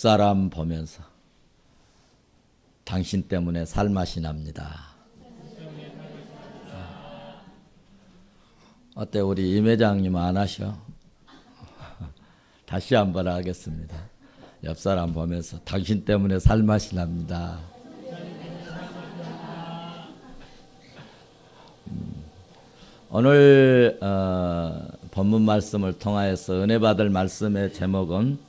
사람 보면서 당신 때문에 살맛이 납니다. 어때 우리 임 회장님 안 하셔? 다시 한번 하겠습니다. 옆 사람 보면서 당신 때문에 살맛이 납니다. 오늘 본문 말씀을 통하여서 은혜 받을 말씀의 제목은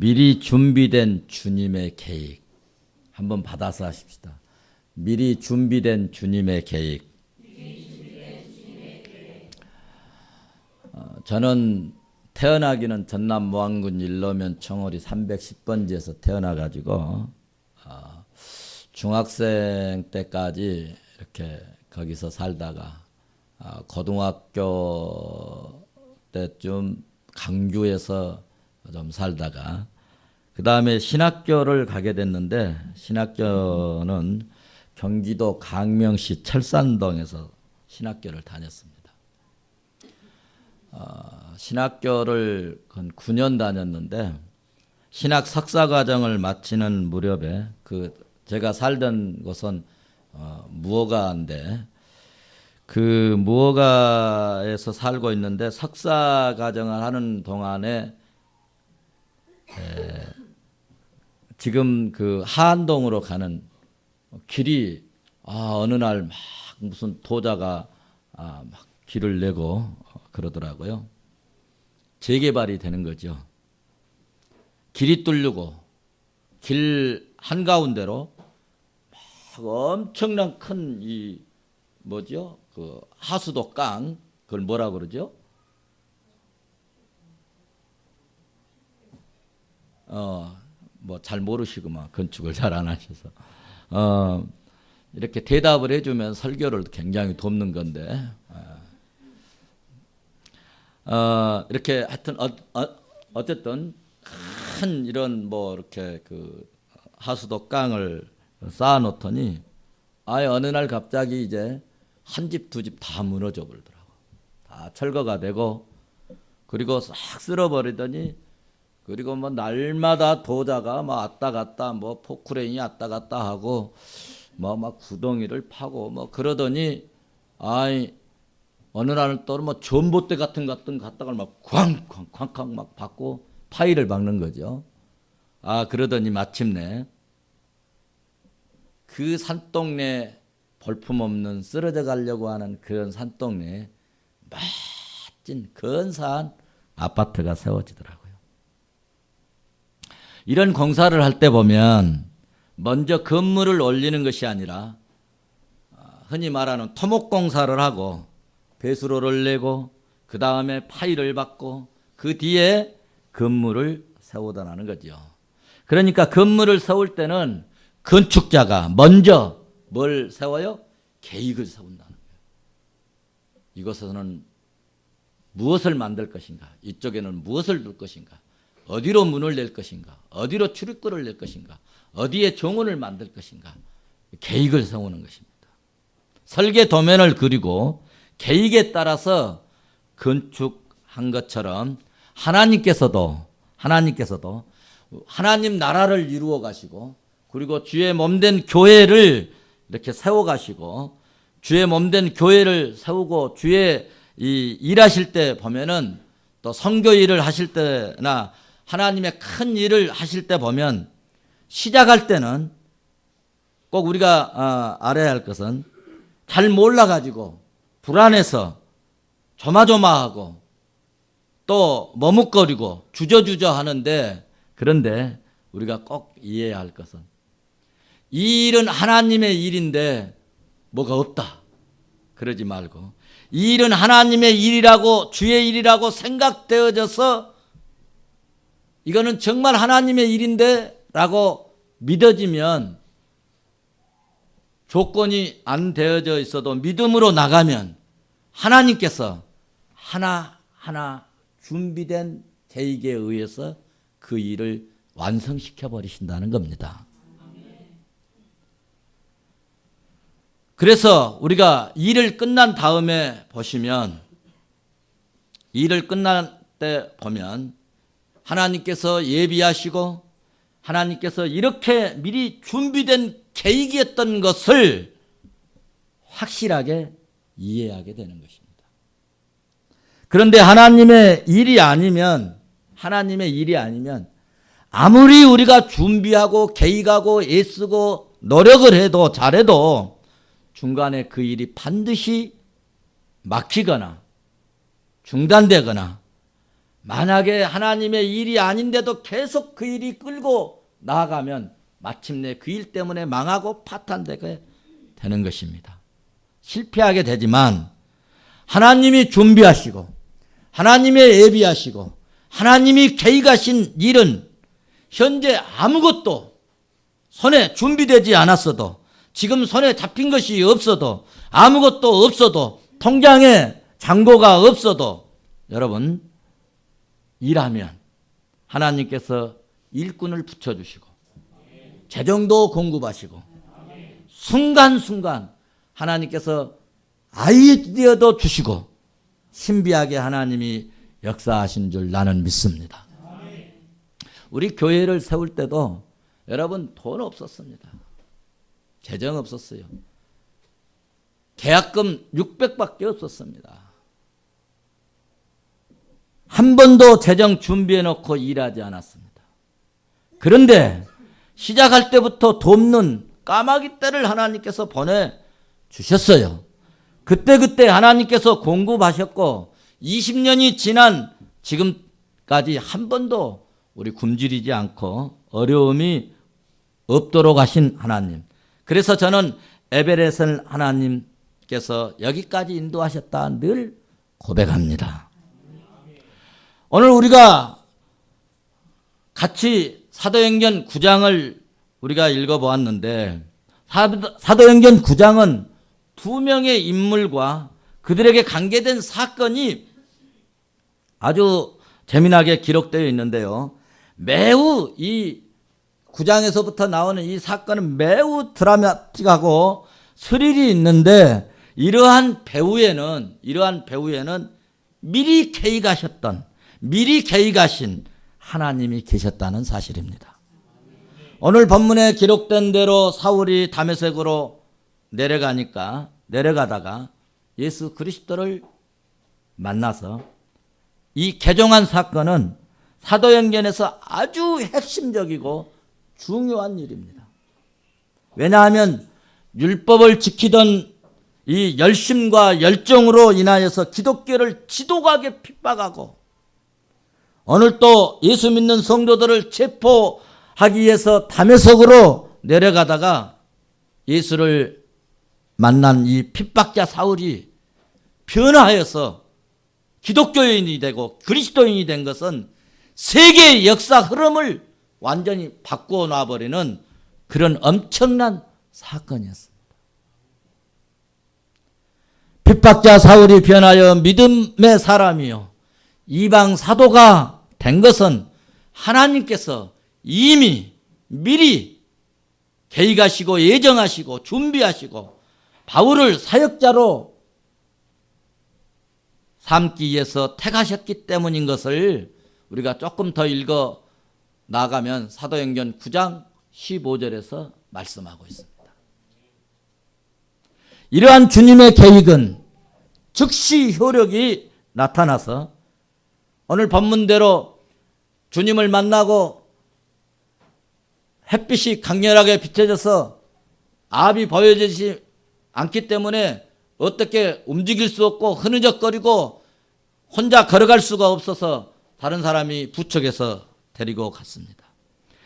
미리 준비된 주님의 계획. 한번 받아서 하십시다. 미리 준비된 주님의 계획. 저는 태어나기는 전남 모항군 일로면 청어리 310번지에서 태어나가지고 중학생 때까지 이렇게 거기서 살다가 고등학교 때쯤 강주에서 좀 살다가 그 다음에 신학교를 가게 됐는데 신학교는 경기도 강명시 철산동에서 신학교를 다녔습니다. 신학교를 한 9년 다녔는데 신학 석사 과정을 마치는 무렵에 제가 살던 곳은 무허가인데 그 무허가에서 살고 있는데 석사 과정을 하는 동안에 지금 그 하안동으로 가는 길이 어느 날 막 무슨 도자가 막 길을 내고 그러더라고요. 재개발이 되는 거죠. 길이 뚫리고 길 한가운데로 막 엄청난 큰 이 뭐죠? 그 하수도 깡 그걸 뭐라 그러죠? 뭐 잘 모르시구만. 건축을 잘 안 하셔서. 이렇게 대답을 해주면 설교를 굉장히 돕는 건데. 이렇게 하여튼 어쨌든 큰 이런 뭐 이렇게 그 하수도 깡을 쌓아 놓더니 어느 날 갑자기 이제 한 집 두 집 다 무너져 버리더라고. 다 철거가 되고 그리고 싹 쓸어버리더니 그리고 뭐 날마다 도자가 뭐 왔다 갔다 뭐 포크레인이 왔다 갔다 하고 뭐 막 구덩이를 파고 뭐 그러더니 어느 날은 또 뭐 전봇대 같은 갖다가 막 쾅쾅쾅쾅 막 받고 파이를 박는 거죠. 그러더니 마침내 그 산동네 볼품없는 쓰러져 가려고 하는 그런 산동네에 멋진 근사한 아파트가 세워지더라고요. 이런 공사를 할 때 보면 먼저 건물을 올리는 것이 아니라 흔히 말하는 토목공사를 하고 배수로를 내고 그 다음에 파이를 받고 그 뒤에 건물을 세우더라는 거죠. 그러니까 건물을 세울 때는 건축자가 먼저 뭘 세워요? 계획을 세운다는 거예요. 이곳에서는 무엇을 만들 것인가? 이쪽에는 무엇을 둘 것인가? 어디로 문을 낼 것인가? 어디로 출입구를 낼 것인가? 어디에 정원을 만들 것인가? 계획을 세우는 것입니다. 설계 도면을 그리고 계획에 따라서 건축한 것처럼 하나님께서도 하나님 나라를 이루어 가시고 그리고 주의 몸된 교회를 이렇게 세워 가시고 주의 몸된 교회를 세우고 주의 일하실 때 보면은 또 선교 일을 하실 때나 하나님의 큰 일을 하실 때 보면 시작할 때는 꼭 우리가 알아야 할 것은 잘 몰라가지고 불안해서 조마조마하고 또 머뭇거리고 주저주저 하는데 그런데 우리가 꼭 이해해야 할 것은 이 일은 하나님의 일인데 뭐가 없다 그러지 말고 이 일은 하나님의 일이라고 주의 일이라고 생각되어져서 이거는 정말 하나님의 일인데 라고 믿어지면 조건이 안 되어져 있어도 믿음으로 나가면 하나님께서 하나하나 준비된 계획에 의해서 그 일을 완성시켜 버리신다는 겁니다. 그래서 우리가 일을 끝난 다음에 보시면 일을 끝날 때 보면 하나님께서 예비하시고 하나님께서 이렇게 미리 준비된 계획이었던 것을 확실하게 이해하게 되는 것입니다. 그런데 하나님의 일이 아니면 아무리 우리가 준비하고 계획하고 애쓰고 노력을 해도 잘해도 중간에 그 일이 반드시 막히거나 중단되거나 만약에 하나님의 일이 아닌데도 계속 그 일이 끌고 나아가면 마침내 그 일 때문에 망하고 파탄되게 되는 것입니다. 실패하게 되지만 하나님이 준비하시고 하나님이 예비하시고 하나님이 계획하신 일은 현재 아무것도 손에 준비되지 않았어도 지금 손에 잡힌 것이 없어도 아무것도 없어도 통장에 잔고가 없어도 여러분 일하면 하나님께서 일꾼을 붙여주시고 재정도 공급하시고 순간순간 하나님께서 아이디어도 주시고 신비하게 하나님이 역사하신 줄 나는 믿습니다. 우리 교회를 세울 때도 여러분 돈 없었습니다. 재정 없었어요. 계약금 600밖에 없었습니다. 한 번도 재정 준비해 놓고 일하지 않았습니다. 그런데 시작할 때부터 돕는 까마귀 떼를 하나님께서 보내주셨어요. 그때 하나님께서 공급하셨고 20년이 지난 지금까지 한 번도 우리 굶주리지 않고 어려움이 없도록 하신 하나님. 그래서 저는 에베레셀 하나님께서 여기까지 인도하셨다 늘 고백합니다. 오늘 우리가 같이 사도행전 9장을 우리가 읽어보았는데 사도행전 9장은 두 명의 인물과 그들에게 관계된 사건이 아주 재미나게 기록되어 있는데요. 매우 이 9장에서부터 나오는 이 사건은 매우 드라마틱하고 스릴이 있는데 이러한 배후에는 미리 계획하신 하나님이 계셨다는 사실입니다. 오늘 본문에 기록된 대로 사울이 다메섹으로 내려가다가 예수 그리스도를 만나서 이 개종한 사건은 사도행전에서 아주 핵심적이고 중요한 일입니다. 왜냐하면 율법을 지키던 이 열심과 열정으로 인하여서 기독교를 지독하게 핍박하고 오늘 또 예수 믿는 성도들을 체포하기 위해서 다메섹으로 내려가다가 예수를 만난 이 핍박자 사울이 변화하여서 기독교인이 되고 그리스도인이 된 것은 세계의 역사 흐름을 완전히 바꾸어 놔버리는 그런 엄청난 사건이었습니다. 핍박자 사울이 변하여 믿음의 사람이요 이방 사도가 된 것은 하나님께서 이미 미리 계획하시고 예정하시고 준비하시고 바울을 사역자로 삼기 위해서 택하셨기 때문인 것을 우리가 조금 더 읽어 나가면 사도행전 9장 15절에서 말씀하고 있습니다. 이러한 주님의 계획은 즉시 효력이 나타나서 오늘 본문대로 주님을 만나고 햇빛이 강렬하게 비춰져서 앞이 보여지지 않기 때문에 어떻게 움직일 수 없고 흐느적거리고 혼자 걸어갈 수가 없어서 다른 사람이 부축해서 데리고 갔습니다.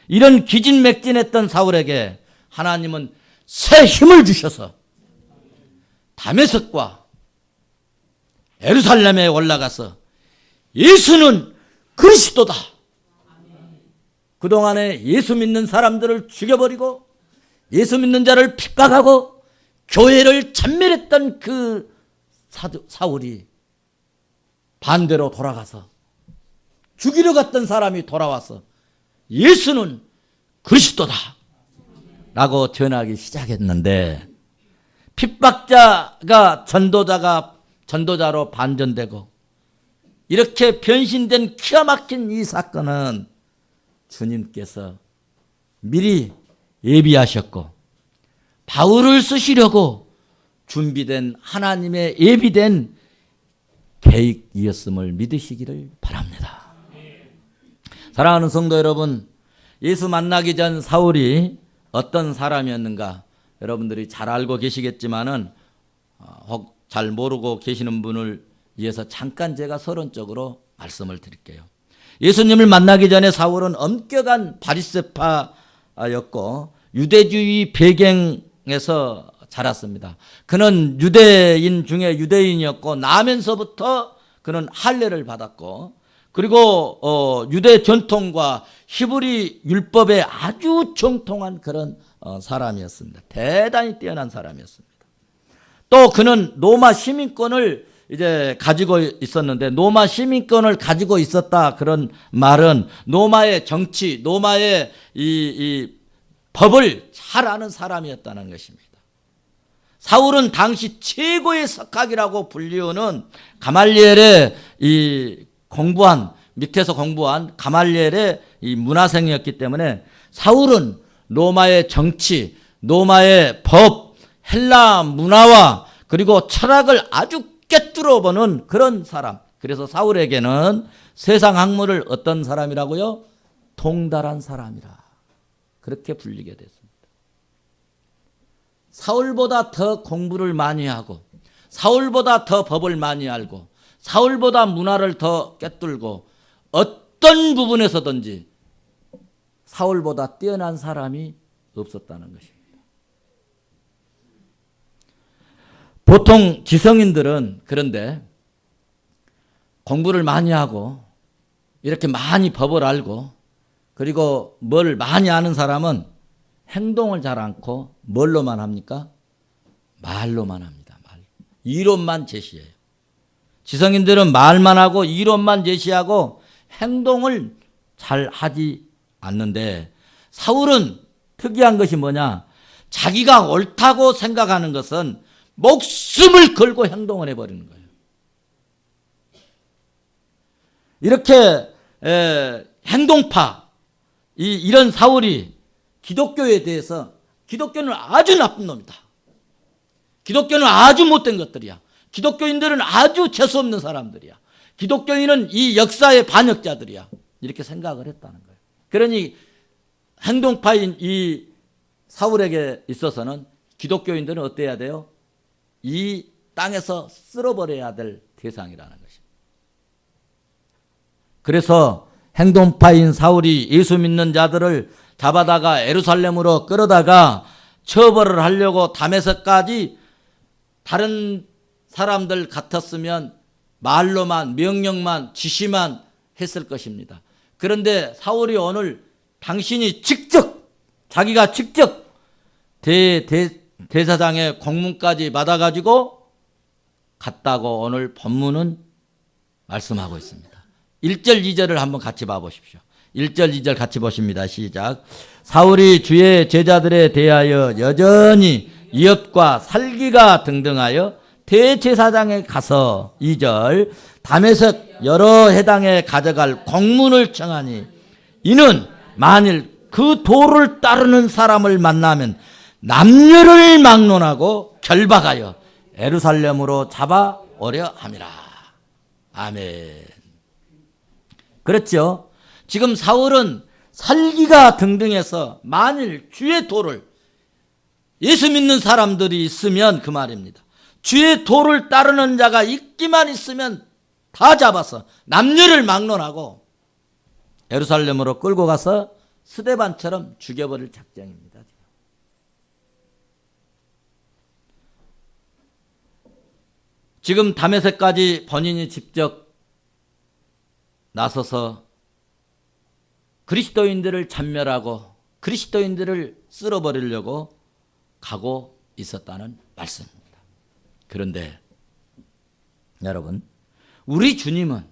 이런 기진맥진했던 사울에게 하나님은 새 힘을 주셔서 다메섹과 예루살렘에 올라가서 예수는 그리스도다. 그동안에 예수 믿는 사람들을 죽여버리고 예수 믿는 자를 핍박하고 교회를 찬멸했던 그 사울이 반대로 돌아가서 죽이러 갔던 사람이 돌아와서 예수는 그리스도다 라고 전하기 시작했는데 핍박자가 전도자로 반전되고 이렇게 변신된 기가 막힌 이 사건은 주님께서 미리 예비하셨고 바울을 쓰시려고 준비된 하나님의 예비된 계획이었음을 믿으시기를 바랍니다. 사랑하는 성도 여러분, 예수 만나기 전 사울이 어떤 사람이었는가 여러분들이 잘 알고 계시겠지만은 혹 잘 모르고 계시는 분을 위해서 잠깐 제가 서론적으로 말씀을 드릴게요. 예수님을 만나기 전에 사울은 엄격한 바리새파였고 유대주의 배경에서 자랐습니다. 그는 유대인 중에 유대인이었고 나면서부터 그는 할례를 받았고 그리고 유대 전통과 히브리 율법에 아주 정통한 그런 사람이었습니다. 대단히 뛰어난 사람이었습니다. 또 그는 로마 시민권을 이제 가지고 있었는데 로마 시민권을 가지고 있었다 그런 말은 로마의 정치, 로마의 이 법을 잘 아는 사람이었다는 것입니다. 사울은 당시 최고의 석학이라고 불리우는 가말리엘의 이 밑에서 공부한 가말리엘의 이 문화생이었기 때문에 사울은 로마의 정치, 로마의 법, 헬라 문화와 그리고 철학을 아주 꿰뚫어 보는 그런 사람. 그래서 사울에게는 세상 학문을 어떤 사람이라고요? 통달한 사람이라. 그렇게 불리게 됐습니다. 사울보다 더 공부를 많이 하고 사울보다 더 법을 많이 알고 사울보다 문화를 더 꿰뚫고 어떤 부분에서든지 사울보다 뛰어난 사람이 없었다는 것입니다. 보통 지성인들은 그런데 공부를 많이 하고 이렇게 많이 법을 알고 그리고 뭘 많이 아는 사람은 행동을 잘 않고 뭘로만 합니까? 말로만 합니다. 이론만 제시해요. 지성인들은 말만 하고 이론만 제시하고 행동을 잘 하지 않는데 사울은 특이한 것이 뭐냐? 자기가 옳다고 생각하는 것은 목숨을 걸고 행동을 해버리는 거예요. 이렇게 행동파 이런 사울이 기독교에 대해서 기독교는 아주 나쁜 놈이다. 기독교는 아주 못된 것들이야. 기독교인들은 아주 재수없는 사람들이야. 기독교인은 이 역사의 반역자들이야. 이렇게 생각을 했다는 거예요. 그러니 행동파인 이 사울에게 있어서는 기독교인들은 어때야 돼요? 이 땅에서 쓸어버려야 될 대상이라는 것입니다. 그래서 행동파인 사울이 예수 믿는 자들을 잡아다가 예루살렘으로 끌어다가 처벌을 하려고 다메섹까지 다른 사람들 같았으면 말로만 명령만 지시만 했을 것입니다. 그런데 사울이 오늘 당신이 자기가 직접 대사장의 공문까지 받아가지고 갔다고 오늘 본문은 말씀하고 있습니다. 1절 2절을 한번 같이 봐보십시오. 1절 2절 같이 보십니다. 시작. 사울이 주의 제자들에 대하여 여전히 이업과 살기가 등등하여 대제사장에 가서 2절 다메섹 여러 해당에 가져갈 공문을 청하니 이는 만일 그 도를 따르는 사람을 만나면 남녀를 막론하고 결박하여 예루살렘으로 잡아오려 함이라. 아멘. 그렇죠. 지금 사울은 살기가 등등해서 만일 주의 도를 예수 믿는 사람들이 있으면 그 말입니다. 주의 도를 따르는 자가 있기만 있으면 다 잡아서 남녀를 막론하고 예루살렘으로 끌고 가서 스데반처럼 죽여버릴 작정입니다. 지금 다메섹까지 본인이 직접 나서서 그리스도인들을 참멸하고 그리스도인들을 쓸어버리려고 가고 있었다는 말씀입니다. 그런데 여러분, 우리 주님은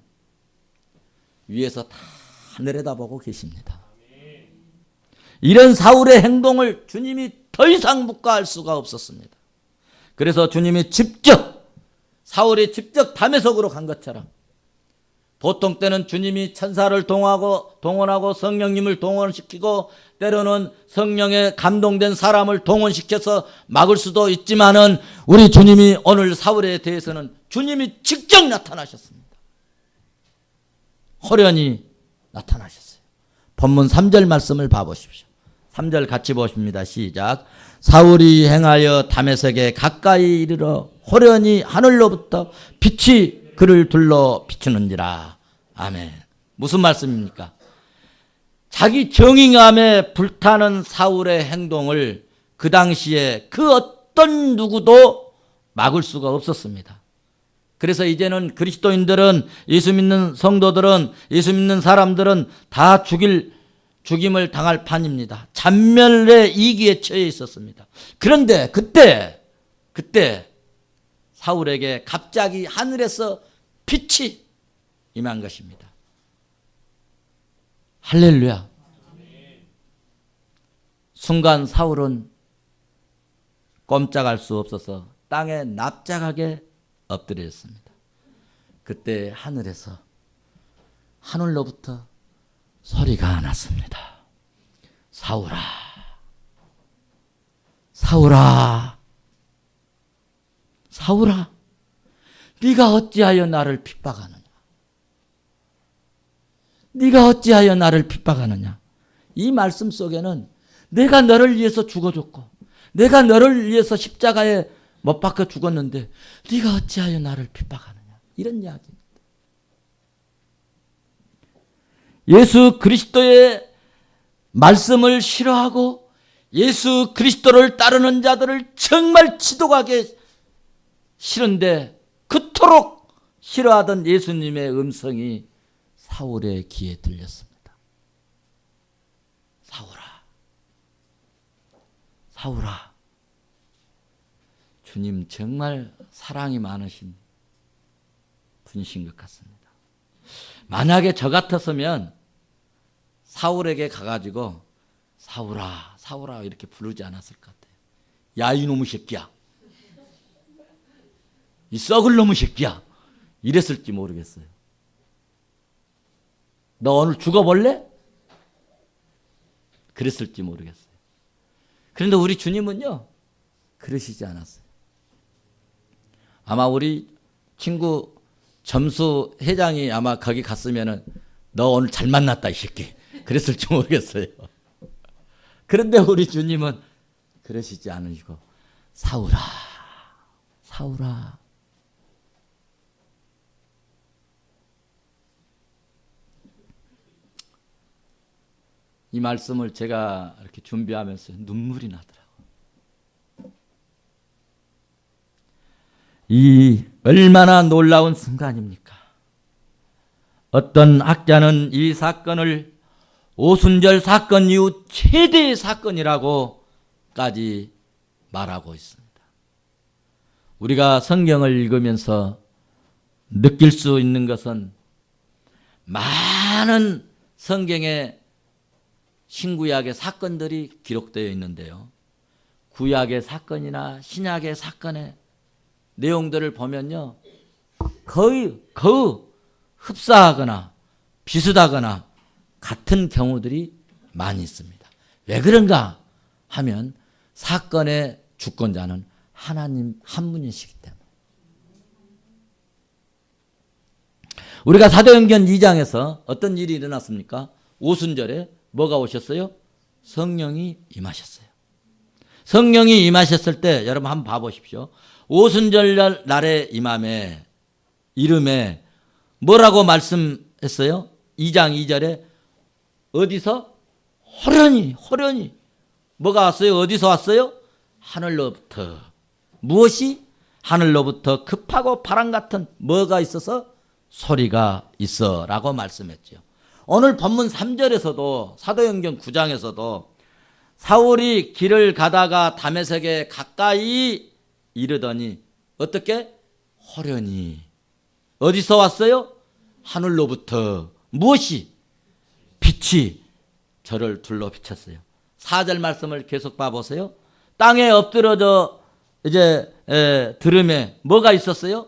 위에서 다 내려다보고 계십니다. 이런 사울의 행동을 주님이 더 이상 묵과할 수가 없었습니다. 그래서 주님이 사울이 직접 다메섹으로 간 것처럼 보통 때는 주님이 천사를 동원하고 성령님을 동원시키고 때로는 성령에 감동된 사람을 동원시켜서 막을 수도 있지만은 우리 주님이 오늘 사울에 대해서는 주님이 직접 나타나셨습니다. 호련히 나타나셨어요. 본문 3절 말씀을 봐보십시오. 3절 같이 보십니다. 시작. 사울이 행하여 다메섹에 가까이 이르러 호련히 하늘로부터 빛이 그를 둘러 비추는지라. 아멘. 무슨 말씀입니까? 자기 정의감에 불타는 사울의 행동을 그 당시에 그 어떤 누구도 막을 수가 없었습니다. 그래서 이제는 그리스도인들은, 예수 믿는 성도들은, 예수 믿는 사람들은 다 죽임을 당할 판입니다. 잔멸의 이기에 처해 있었습니다. 그런데 그때 사울에게 갑자기 하늘에서 빛이 임한 것입니다. 할렐루야. 순간 사울은 꼼짝할 수 없어서 땅에 납작하게 엎드렸습니다. 그때 하늘로부터 소리가 났습니다. 사울아, 사울아, 사울아, 네가 어찌하여 나를 핍박하느냐? 네가 어찌하여 나를 핍박하느냐? 이 말씀 속에는 내가 너를 위해서 죽어줬고 내가 너를 위해서 십자가에 못 박혀 죽었는데 네가 어찌하여 나를 핍박하느냐? 이런 이야기입니다. 예수 그리스도의 말씀을 싫어하고 예수 그리스도를 따르는 자들을 정말 지독하게 싫은데 그토록 싫어하던 예수님의 음성이 사울의 귀에 들렸습니다. 사울아, 사울아, 주님 정말 사랑이 많으신 분이신 것 같습니다. 만약에 저 같았으면 사울에게 가가지고 사울아, 사울아 이렇게 부르지 않았을 것 같아요. 야, 이놈의 새끼야, 이 썩을 놈의 새끼야, 이랬을지 모르겠어요. 너 오늘 죽어볼래? 그랬을지 모르겠어요. 그런데 우리 주님은요, 그러시지 않았어요. 아마 우리 친구 점수 회장이 아마 거기 갔으면은 너 오늘 잘 만났다 이 새끼, 그랬을지 모르겠어요. 그런데 우리 주님은 그러시지 않으시고 사울아, 사울아, 이 말씀을 제가 이렇게 준비하면서 눈물이 나더라고요. 이 얼마나 놀라운 순간입니까? 어떤 학자는 이 사건을 오순절 사건 이후 최대의 사건이라고까지 말하고 있습니다. 우리가 성경을 읽으면서 느낄 수 있는 것은 많은 성경의 신구약의 사건들이 기록되어 있는데요. 구약의 사건이나 신약의 사건의 내용들을 보면요, 거의 흡사하거나 비슷하거나 같은 경우들이 많이 있습니다. 왜 그런가 하면 사건의 주권자는 하나님 한 분이시기 때문에. 우리가 사도행전 2장에서 어떤 일이 일어났습니까? 오순절에 뭐가 오셨어요? 성령이 임하셨어요. 성령이 임하셨을 때 여러분 한번 봐보십시오. 오순절 날의 임함에 이름에 뭐라고 말씀했어요? 2장 2절에 어디서? 호련히 뭐가 왔어요? 어디서 왔어요? 하늘로부터. 무엇이? 하늘로부터 급하고 바람 같은 뭐가 있어서? 소리가 있어 라고 말씀했죠. 오늘 본문 3절에서도 사도행전 9장에서도 사울이 길을 가다가 다메섹에 가까이 이르더니 어떻게? 호련히. 어디서 왔어요? 하늘로부터. 무엇이? 빛이 저를 둘러 비쳤어요. 4절 말씀을 계속 봐보세요. 땅에 엎드러져 이제 들음에 뭐가 있었어요?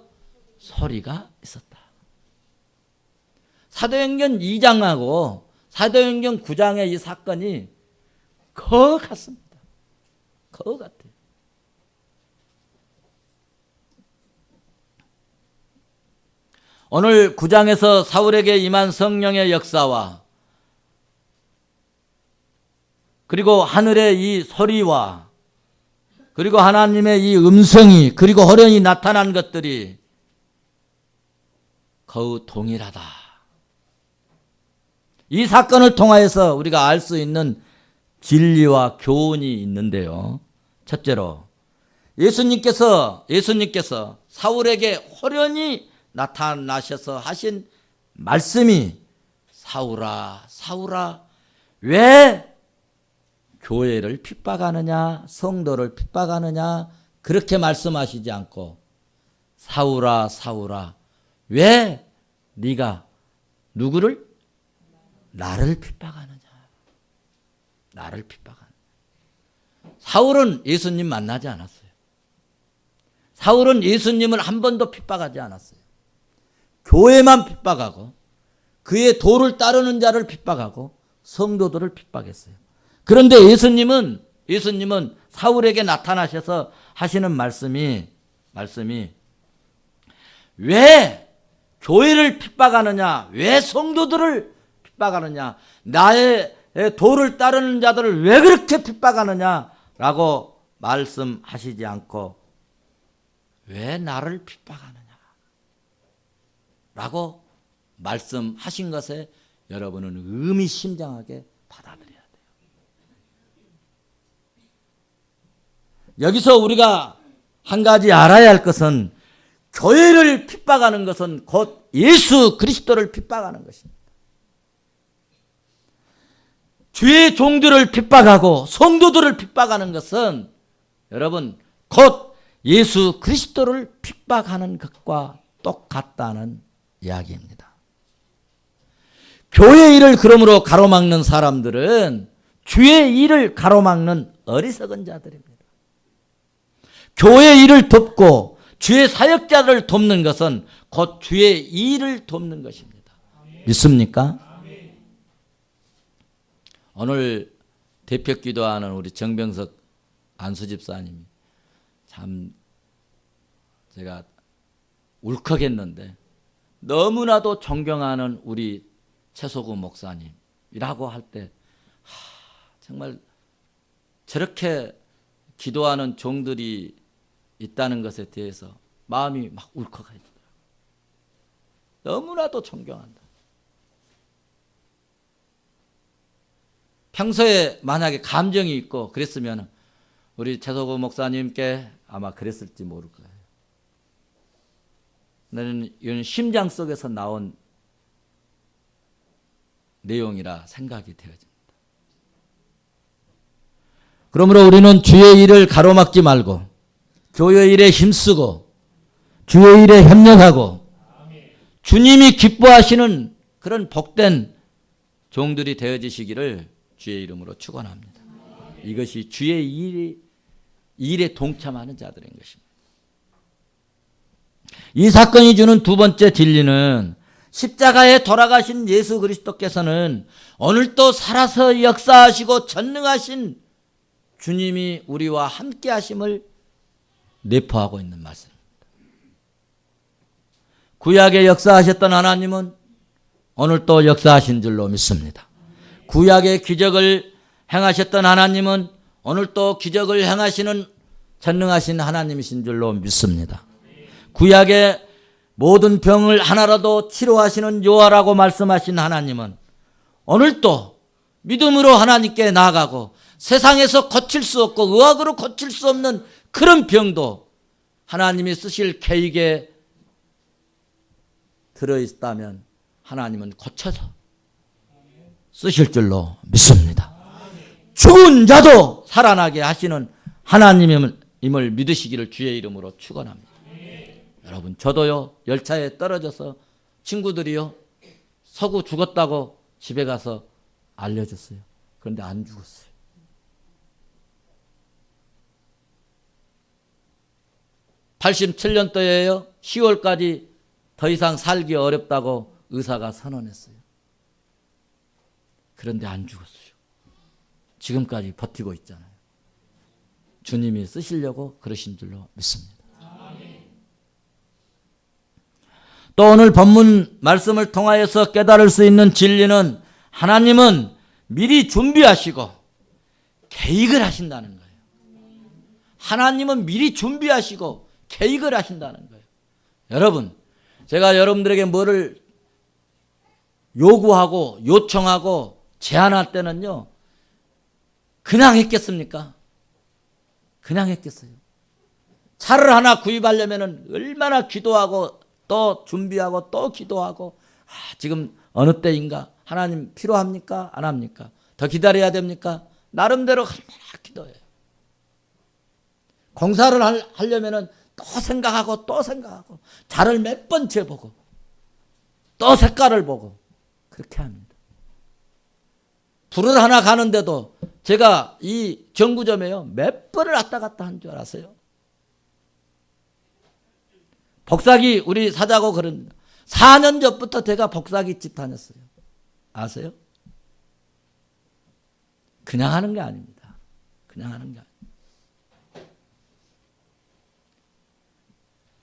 소리가 있었다. 사도행전 2장하고 사도행전 9장의 이 사건이 그거 같습니다. 그거 같아요. 오늘 9장에서 사울에게 임한 성령의 역사와 그리고 하늘의 이 소리와 그리고 하나님의 이 음성이 그리고 호련히 나타난 것들이 거의 동일하다. 이 사건을 통하여서 우리가 알 수 있는 진리와 교훈이 있는데요. 첫째로 예수님께서 사울에게 호련히 나타나셔서 하신 말씀이 사울아 사울아 왜 교회를 핍박하느냐 성도를 핍박하느냐 그렇게 말씀하시지 않고 사울아 사울아 왜 네가 누구를? 나를 핍박하느냐. 나를 핍박하느냐. 사울은 예수님 만나지 않았어요. 사울은 예수님을 한 번도 핍박하지 않았어요. 교회만 핍박하고 그의 도를 따르는 자를 핍박하고 성도들을 핍박했어요. 그런데 예수님은 사울에게 나타나셔서 하시는 말씀이 왜 교회를 핍박하느냐? 왜 성도들을 핍박하느냐? 나의 도를 따르는 자들을 왜 그렇게 핍박하느냐? 라고 말씀하시지 않고 왜 나를 핍박하느냐? 라고 말씀하신 것에 여러분은 의미심장하게 받아들여야 돼요. 여기서 우리가 한 가지 알아야 할 것은 교회를 핍박하는 것은 곧 예수 그리스도를 핍박하는 것입니다. 주의 종들을 핍박하고 성도들을 핍박하는 것은 여러분 곧 예수 그리스도를 핍박하는 것과 똑같다는 이야기입니다. 교회 일을 그러므로 가로막는 사람들은 주의 일을 가로막는 어리석은 자들입니다. 교회 일을 돕고 주의 사역자들을 돕는 것은 곧 주의 일을 돕는 것입니다. 믿습니까? 오늘 대표 기도하는 우리 정병석 안수집사님이 참 제가 울컥했는데 너무나도 존경하는 우리 최소구 목사님이라고 할 때 정말 저렇게 기도하는 종들이 있다는 것에 대해서 마음이 막 울컥하더라고요. 너무나도 존경한다. 평소에 만약에 감정이 있고 그랬으면 우리 최소구 목사님께 아마 그랬을지 모를 거예요. 나는 이건 심장 속에서 나온 내용이라 생각이 되어집니다. 그러므로 우리는 주의 일을 가로막지 말고 교회 일에 힘쓰고 주의 일에 협력하고 주님이 기뻐하시는 그런 복된 종들이 되어지시기를 주의 이름으로 축원합니다. 이것이 주의 일에 동참하는 자들인 것입니다. 이 사건이 주는 두 번째 진리는 십자가에 돌아가신 예수 그리스도께서는 오늘도 살아서 역사하시고 전능하신 주님이 우리와 함께 하심을 내포하고 있는 말씀입니다. 구약에 역사하셨던 하나님은 오늘도 역사하신 줄로 믿습니다. 구약의 기적을 행하셨던 하나님은 오늘도 기적을 행하시는 전능하신 하나님이신 줄로 믿습니다. 구약의 모든 병을 하나라도 치료하시는 여호와라고 말씀하신 하나님은 오늘도 믿음으로 하나님께 나아가고 세상에서 고칠 수 없고 의학으로 고칠 수 없는 그런 병도 하나님이 쓰실 계획에 들어있다면 하나님은 고쳐서 쓰실 줄로 믿습니다. 죽은 자도 살아나게 하시는 하나님임을 믿으시기를 주의 이름으로 축원합니다. 여러분 저도요 열차에 떨어져서 친구들이요 서구 죽었다고 집에 가서 알려줬어요. 그런데 안 죽었어요. (87년도에요) 10월까지 더 이상 살기 어렵다고 의사가 선언했어요. 그런데 안 죽었어요. 지금까지 버티고 있잖아요. 주님이 쓰시려고 그러신 줄로 믿습니다. 또 오늘 본문 말씀을 통하여서 깨달을 수 있는 진리는 하나님은 미리 준비하시고 계획을 하신다는 거예요. 하나님은 미리 준비하시고 계획을 하신다는 거예요. 여러분, 제가 여러분들에게 뭐를 요구하고 요청하고 제안할 때는요, 그냥 했겠습니까? 그냥 했겠어요. 차를 하나 구입하려면 얼마나 기도하고 또 준비하고 또 기도하고, 지금 어느 때인가? 하나님 필요합니까? 안 합니까? 더 기다려야 됩니까? 나름대로 얼마나 기도해요. 공사를 하려면 또 생각하고 또 생각하고, 자를 몇 번 재보고 또 색깔을 보고 그렇게 합니다. 불을 하나 가는데도 제가 이 정구점에요, 몇 번을 왔다 갔다 한 줄 알았어요. 복사기 우리 사자고 그런 4년 전부터 제가 복사기 집 다녔어요. 아세요? 그냥 하는 게 아닙니다. 그냥 하는 게 아닙니다.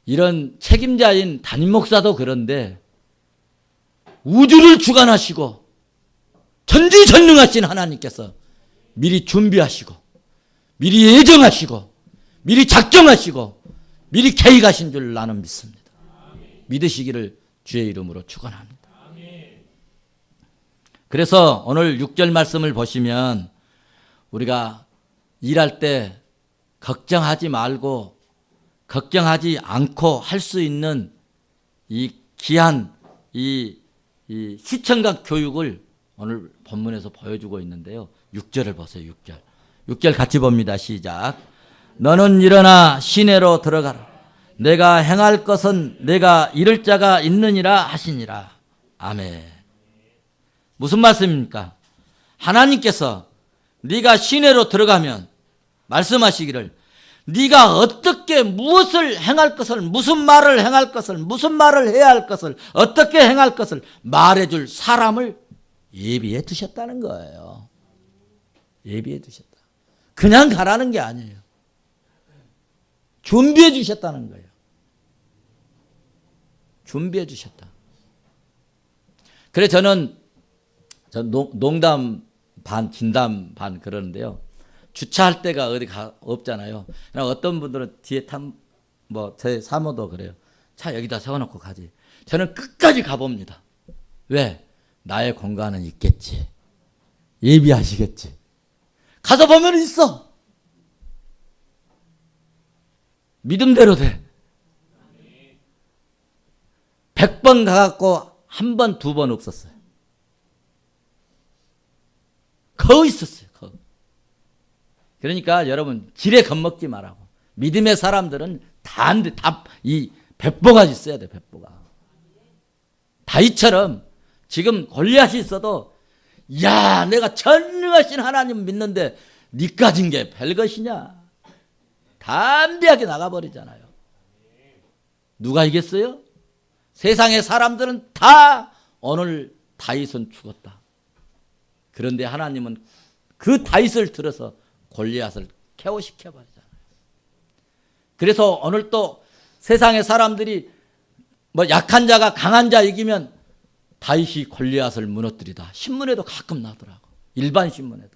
이런 책임자인 담임 목사도 그런데 우주를 주관하시고 전지전능하신 하나님께서 미리 준비하시고 미리 예정하시고 미리 작정하시고 미리 계획하신 줄 나는 믿습니다. 믿으시기를 주의 이름으로 축원합니다. 그래서 오늘 6절 말씀을 보시면 우리가 일할 때 걱정하지 말고 걱정하지 않고 할 수 있는 이 귀한 이 시청각 교육을 오늘 본문에서 보여주고 있는데요. 6절을 보세요. 6절. 6절 같이 봅니다. 시작. 너는 일어나 시내로 들어가라. 내가 행할 것은 내가 이를 자가 있느니라 하시니라. 아멘. 무슨 말씀입니까? 하나님께서 네가 시내로 들어가면 말씀하시기를 네가 어떻게 무엇을 행할 것을, 무슨 말을 행할 것을, 무슨 말을 해야 할 것을, 어떻게 행할 것을 말해줄 사람을 예비해 두셨다는 거예요. 예비해 두셨다. 그냥 가라는 게 아니에요. 준비해 주셨다는 거예요. 준비해 주셨다. 그래 저는 농담 반 진담 반 그러는데요. 주차할 데가 어디 없잖아요. 그냥 어떤 분들은 뒤에 제 사모도 그래요. 차 여기다 세워놓고 가지. 저는 끝까지 가봅니다. 왜? 나의 공간은 있겠지. 예비하시겠지. 가서 보면 있어. 믿음대로 돼. 100번 가갖고 한 번, 두 번 없었어요. 거의 있었어요. 거의. 그러니까 여러분 지레 겁먹지 말라고. 믿음의 사람들은 다 이 백보가 있어야 돼. 백보가. 다윗처럼 지금 골리앗이 있어도 야 내가 전능하신 하나님 믿는데 니 가진 게 별것이냐. 담대하게 나가버리잖아요. 누가 이겼어요? 세상의 사람들은 다 오늘 다윗은 죽었다. 그런데 하나님은 그 다윗을 들어서 골리앗을 KO시켜버리잖아요. 그래서 오늘 또 세상의 사람들이 약한 자가 강한 자 이기면 다윗이 골리앗을 무너뜨리다. 신문에도 가끔 나오더라고. 일반 신문에도.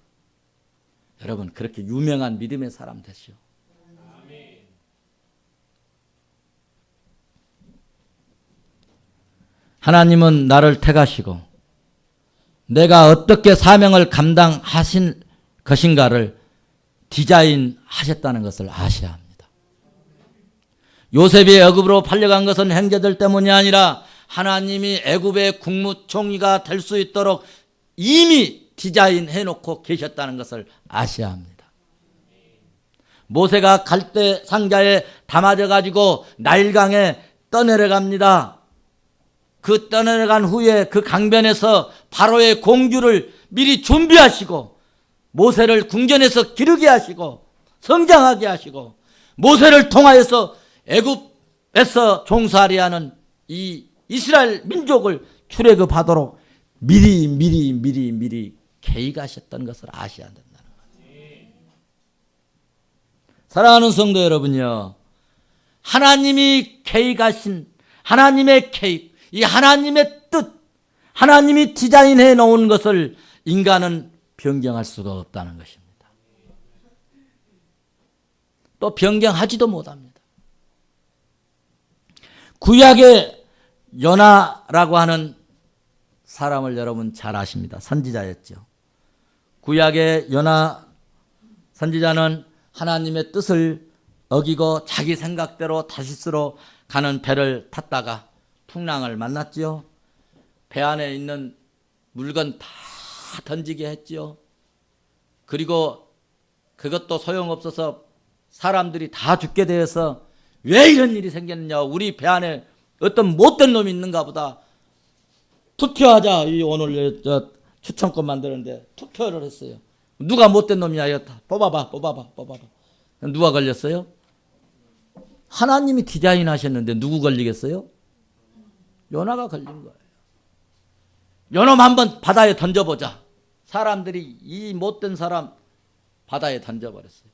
여러분 그렇게 유명한 믿음의 사람 되시오. 하나님은 나를 택하시고 내가 어떻게 사명을 감당하신 것인가를 디자인하셨다는 것을 아셔야 합니다. 요셉이 애굽으로 팔려간 것은 형제들 때문이 아니라 하나님이 애굽의 국무총리가 될 수 있도록 이미 디자인해놓고 계셨다는 것을 아셔야 합니다. 모세가 갈대 상자에 담아져 가지고 나일강에 떠내려갑니다. 그 떠내려간 후에 그 강변에서 바로의 공주를 미리 준비하시고 모세를 궁전에서 기르게 하시고 성장하게 하시고 모세를 통하여서 애굽에서 종살이 하는 이 이스라엘 민족을 출애굽하도록 미리 계획하셨던 것을 아셔야 된다는 거예요. 사랑하는 성도 여러분요, 하나님이 계획하신 하나님의 계획, 이 하나님의 뜻, 하나님이 디자인해 놓은 것을 인간은 변경할 수가 없다는 것입니다. 또 변경하지도 못합니다. 구약의 요나라고 하는 사람을 여러분 잘 아십니다. 선지자였죠. 구약의 요나 선지자는 하나님의 뜻을 어기고 자기 생각대로 다시스로 가는 배를 탔다가 풍랑을 만났지요. 배 안에 있는 물건 다 던지게 했지요. 그리고 그것도 소용없어서 사람들이 다 죽게 되어서 왜 이런 일이 생겼느냐, 우리 배 안에 어떤 못된 놈이 있는가 보다, 투표하자. 오늘 추천권 만드는데 투표를 했어요. 누가 못된 놈이야? 뽑아봐. 누가 걸렸어요? 하나님이 디자인하셨는데 누구 걸리겠어요? 요나가 걸린 거예요. 요놈 한번 바다에 던져보자. 사람들이 이 못된 사람 바다에 던져버렸어요.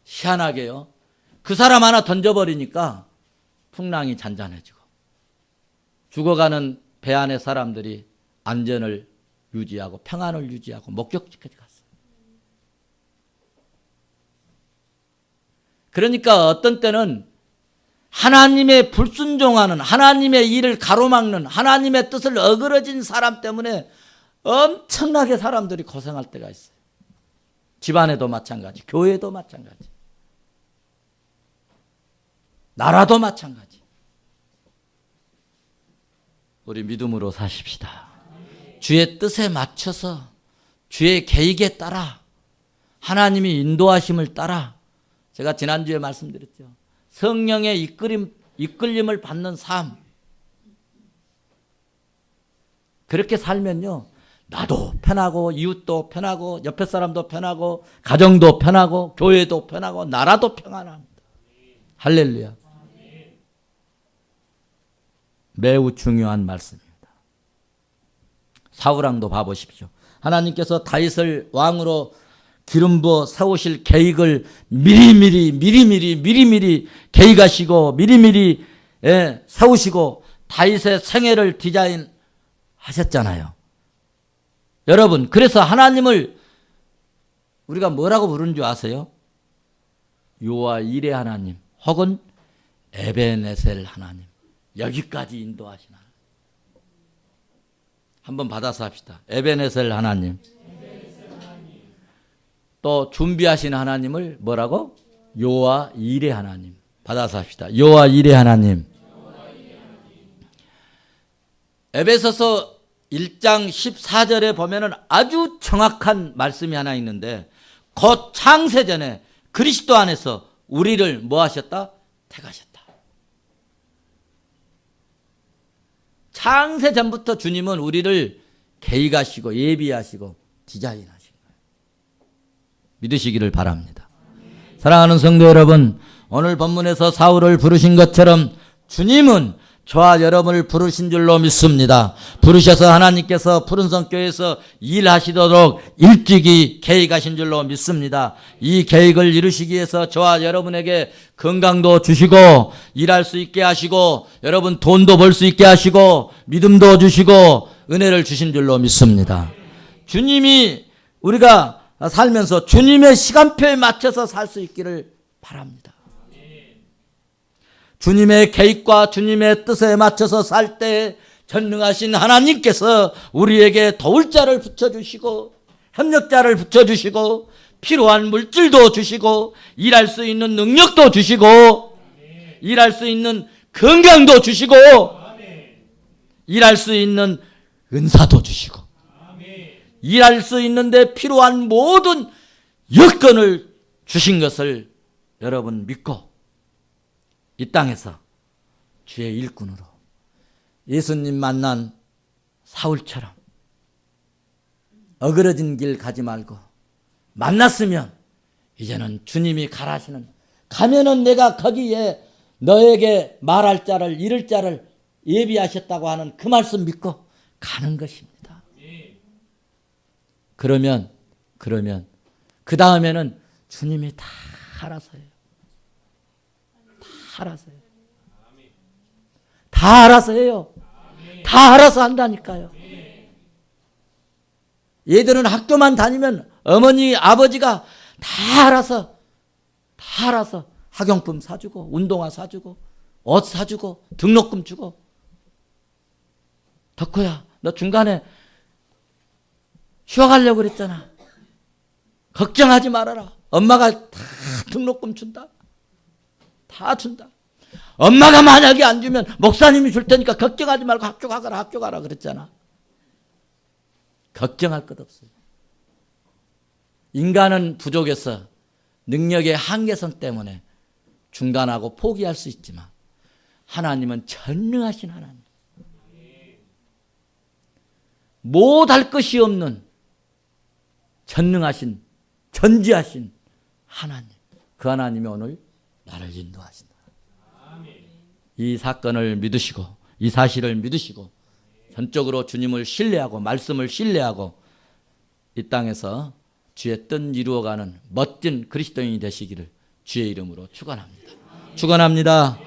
희한하게요, 그 사람 하나 던져버리니까 풍랑이 잔잔해지고 죽어가는 배 안의 사람들이 안전을 유지하고 평안을 유지하고 목적지까지 갔어요. 그러니까 어떤 때는 하나님의 불순종하는, 하나님의 일을 가로막는, 하나님의 뜻을 어그러진 사람 때문에 엄청나게 사람들이 고생할 때가 있어요. 집안에도 마찬가지, 교회도 마찬가지, 나라도 마찬가지. 우리 믿음으로 사십시다. 주의 뜻에 맞춰서, 주의 계획에 따라, 하나님이 인도하심을 따라, 제가 지난주에 말씀드렸죠. 성령의 이끌림을 받는 삶. 그렇게 살면요, 나도 편하고 이웃도 편하고 옆에 사람도 편하고 가정도 편하고 교회도 편하고 나라도 평안합니다. 할렐루야. 매우 중요한 말씀입니다. 사울왕도 봐보십시오. 하나님께서 다윗을 왕으로 기름 부어 세우실 계획을 미리미리 계획하시고 미리미리 세우시고 다윗의 생애를 디자인하셨잖아요. 여러분, 그래서 하나님을 우리가 뭐라고 부르는 줄 아세요? 여호와 이레 하나님, 혹은 에베네셀 하나님, 여기까지 인도하신 하나님. 한번 받아서 합시다. 에베네셀 하나님. 또 준비하신 하나님을 뭐라고? 여호와 이레 하나님. 받아서 합시다. 여호와 이레 하나님. 에베소서 1장 14절에 보면은 아주 정확한 말씀이 하나 있는데, 곧 창세전에 그리스도 안에서 우리를 뭐 하셨다? 택하셨다. 창세전부터 주님은 우리를 계획하시고 예비하시고 디자인하신 거예요. 믿으시기를 바랍니다. 사랑하는 성도 여러분, 오늘 본문에서 사울을 부르신 것처럼 주님은 저와 여러분을 부르신 줄로 믿습니다. 부르셔서 하나님께서 푸른성교회에서 일하시도록 일찍이 계획하신 줄로 믿습니다. 이 계획을 이루시기 위해서 저와 여러분에게 건강도 주시고 일할 수 있게 하시고 여러분 돈도 벌 수 있게 하시고 믿음도 주시고 은혜를 주신 줄로 믿습니다. 주님이 우리가 살면서 주님의 시간표에 맞춰서 살 수 있기를 바랍니다. 주님의 계획과 주님의 뜻에 맞춰서 살 때 전능하신 하나님께서 우리에게 도울 자를 붙여주시고 협력자를 붙여주시고 필요한 물질도 주시고 일할 수 있는 능력도 주시고 일할 수 있는 건강도 주시고 일할 수 있는 은사도 주시고 일할 수 있는데 필요한 모든 여건을 주신 것을 여러분 믿고 이 땅에서 주의 일꾼으로 예수님 만난 사울처럼 어그러진 길 가지 말고 만났으면 이제는 주님이 가라시는, 가면은 내가 거기에 너에게 말할 자를 이를 자를 예비하셨다고 하는 그 말씀 믿고 가는 것입니다. 그러면 그 다음에는 주님이 다 알아서 해요. 다 알아서 해요. 다 알아서 해요. 다 알아서 한다니까요. 얘들은 학교만 다니면 어머니, 아버지가 다 알아서 학용품 사주고, 운동화 사주고, 옷 사주고, 등록금 주고. 덕호야, 너 중간에 쉬어가려고 그랬잖아. 걱정하지 말아라. 엄마가 다 등록금 준다. 다 준다. 엄마가 만약에 안 주면 목사님이 줄 테니까 걱정하지 말고 학교 가라 그랬잖아. 걱정할 것 없어요. 인간은 부족해서 능력의 한계성 때문에 중단하고 포기할 수 있지만 하나님은 전능하신 하나님. 못할 것이 없는 전능하신 전지하신 하나님. 그 하나님이 오늘 나를 인도하신다. 이 사건을 믿으시고 이 사실을 믿으시고 전적으로 주님을 신뢰하고 말씀을 신뢰하고 이 땅에서 주의 뜻 이루어가는 멋진 그리스도인이 되시기를 주의 이름으로 축원합니다. 축원합니다.